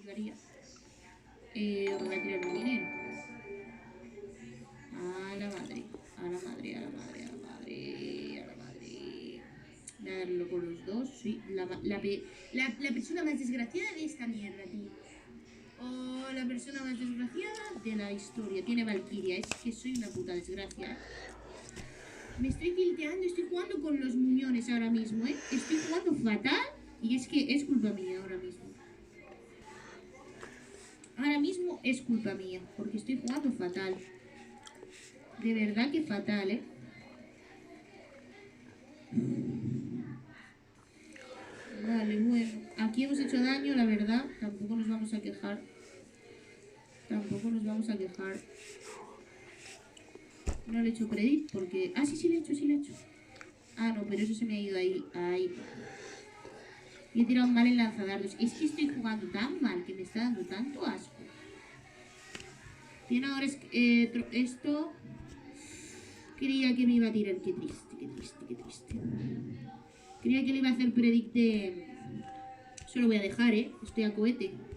juzgaría. O me va a tirar un dinero. A la madre, a la madre, a la madre, a la madre, a la madre. Voy a darlo con los dos, sí. La persona más desgraciada de esta mierda, tío. O la persona más desgraciada de la historia. Tiene Valkyria, es que soy una puta desgracia, ¿eh? Me estoy tilteando, estoy jugando con los muñones ahora mismo, ¿eh? Estoy jugando fatal y es que es culpa mía ahora mismo. Ahora mismo es culpa mía, porque estoy jugando fatal. De verdad que fatal, ¿eh? Vale, bueno. Aquí hemos hecho daño, la verdad. Tampoco nos vamos a quejar. Tampoco nos vamos a quejar. No le he hecho credit porque... Ah, sí, sí le he hecho, sí le he hecho. Ah, no, pero eso se me ha ido ahí. Ahí. Y he tirado mal el lanzadardos. Es que estoy jugando tan mal que me está dando tanto asco. Bien, ahora es esto. Creía que me iba a tirar. Qué triste, qué triste, qué triste. Creía que le iba a hacer predict de... Solo voy a dejar, ¿eh? Estoy a cohete.